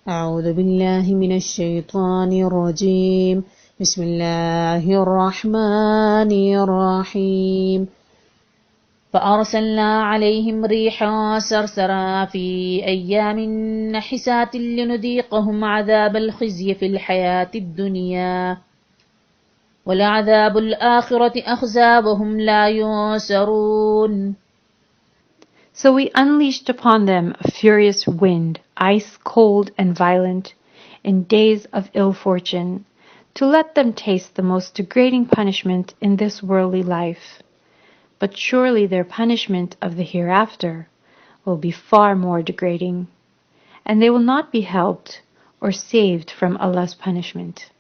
أعوذ بالله من الشيطان الرجيم بسم الله الرحمن الرحيم فأرسلنا عليهم ريحا صرصرا في أيام نحسات لنذيقهم عذاب الخزي في الحياة الدنيا ولعذاب الآخرة أخزى وهم لا ينصرون. So we unleashed upon them a furious wind, ice cold and violent, in days of ill fortune, to let them taste the most degrading punishment in this worldly life. But surely their punishment of the hereafter will be far more degrading, and they will not be helped or saved from Allah's punishment.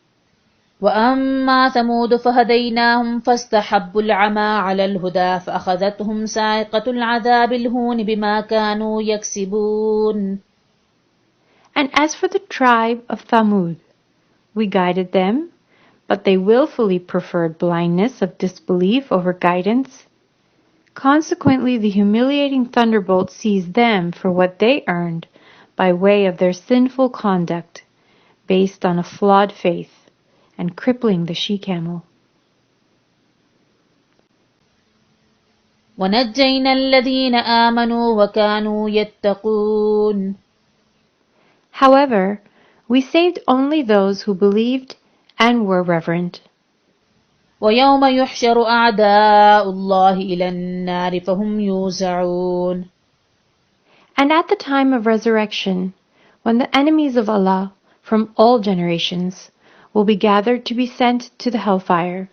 وأما ثمود فهديناهم فاستحبوا العمى على الهدى فأخذتهم صاعقة العذاب الهون بما كانوا يكسبون. And as for the tribe of Thamud, we guided them, but they willfully preferred blindness of disbelief over guidance. Consequently, the humiliating thunderbolt seized them for what they earned by way of their sinful conduct, based on a flawed faith, and crippling the she-camel. وَنَجَّيْنَا الَّذِينَ آمَنُوا وَكَانُوا يَتَّقُونَ. However, we saved only those who believed and were reverent. وَيَوْمَ يُحْشَرُ أَعْدَاءُ اللَّهِ إِلَى النَّارِ فَهُمْ يُوزَعُونَ. And at the time of resurrection, when the enemies of Allah from all generations will be gathered to be sent to the hellfire,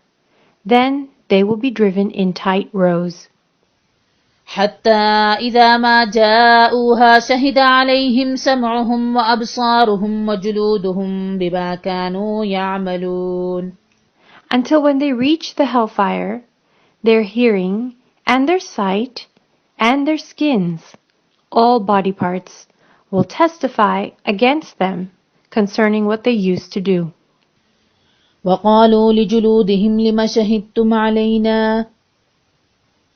then they will be driven in tight rows. حتى إذا ما جاءوها شهد عليهم سمعهم وأبصارهم وجلودهم بما كانوا يعملون. Until when they reach the hellfire, their hearing and their sight and their skins, all body parts, will testify against them concerning what they used to do. وقالوا لجلودهم لم شهدتم علينا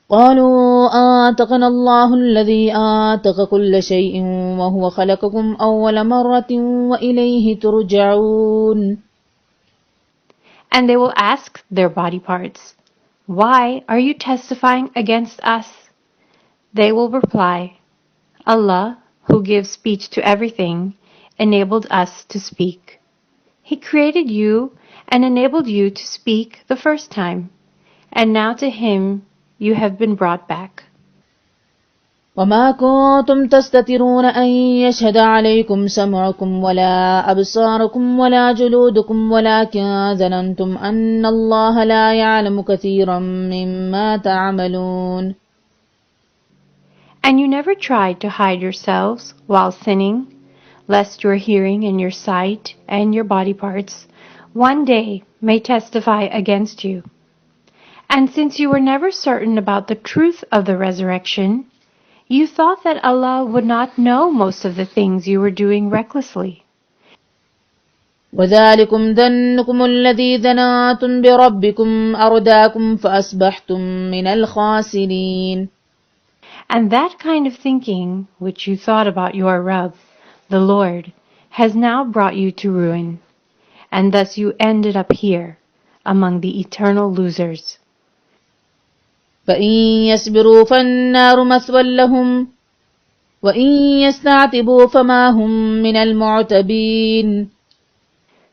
قالوا آنطقنا الله الذي آنطق كل شيء وهو خلقكم أول مرة وإليه ترجعون. And they will ask their body parts, "Why are you testifying against us?" They will reply, "Allah, who gives speech to everything, enabled us to speak. He created you and enabled you to speak the first time, and now to Him you have been brought back." وما كنتم تستترون أن يشهد عليكم سمعكم ولا أبصاركم ولا جلودكم ولكن ظننتم أن الله لا يعلم كثيرا مما تعملون. And you never tried to hide yourselves while sinning, lest your hearing and your sight and your body parts one day may testify against you. And since you were never certain about the truth of the resurrection, you thought that Allah would not know most of the things you were doing recklessly. وذلكم ظنكم الذي ظننتم بربكم أرداكم فأصبحتم من الخاسرين. And that kind of thinking which you thought about your Rabb, the Lord, has now brought you to ruin, and thus you ended up here, among the eternal losers. فإن يصبروا فالنار مثوى لهم وإن يستعتبوا فما هم من المعتبين.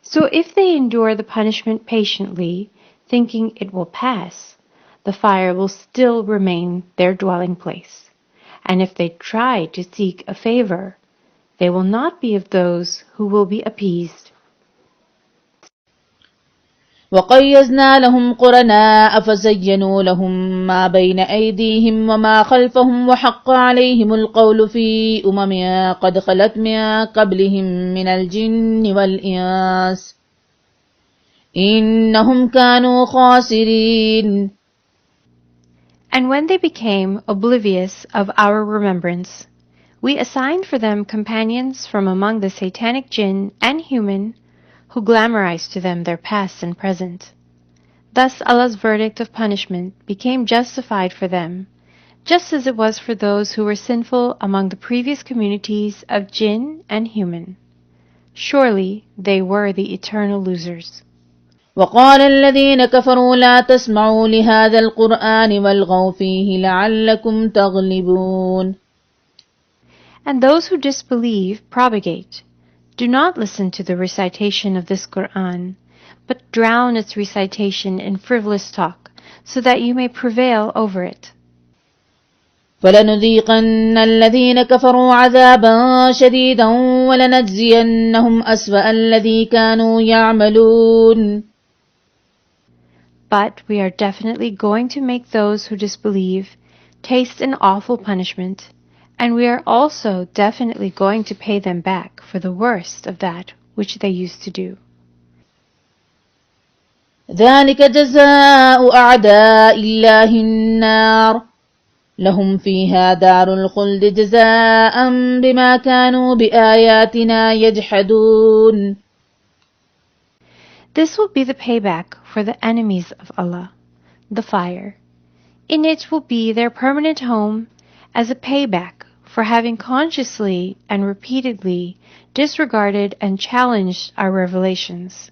So if they endure the punishment patiently, thinking it will pass, the fire will still remain their dwelling place. And if they try to seek a favor, they will not be of those who will be appeased. وقيزنا لهم قرناء فزينوا لهم ما بين أيديهم وما خلفهم وحق عليهم القول في قد خلت من قبلهم من الجن والإنس إنهم كانوا خاسرين. And when they became oblivious of our remembrance, we assigned for them companions from among the satanic jinn and human, who glamorized to them their past and present. Thus Allah's verdict of punishment became justified for them, just as it was for those who were sinful among the previous communities of jinn and human. Surely they were the eternal losers. وقال الذين كفروا لا تسمعوا لهذا القرآن والغوا فيه لعلكم تغلبون. And those who disbelieve propagate. Do not listen to the recitation of this Qur'an, but drown its recitation in frivolous talk, so that you may prevail over it. فلنذيقن الذين كفروا عذابا شديدا ولنجزينهم أسوأ الذي كانوا يعملون. But we are definitely going to make those who disbelieve taste an awful punishment, and we are also definitely going to pay them back for the worst of that which they used to do. ذلك جزاء أعداء الله النار لهم فيها دار الخلد جزاء بما كانوا بآياتنا يجحدون. This will be the payback for the enemies of Allah, the fire. In it will be their permanent home as a payback for having consciously and repeatedly disregarded and challenged our revelations.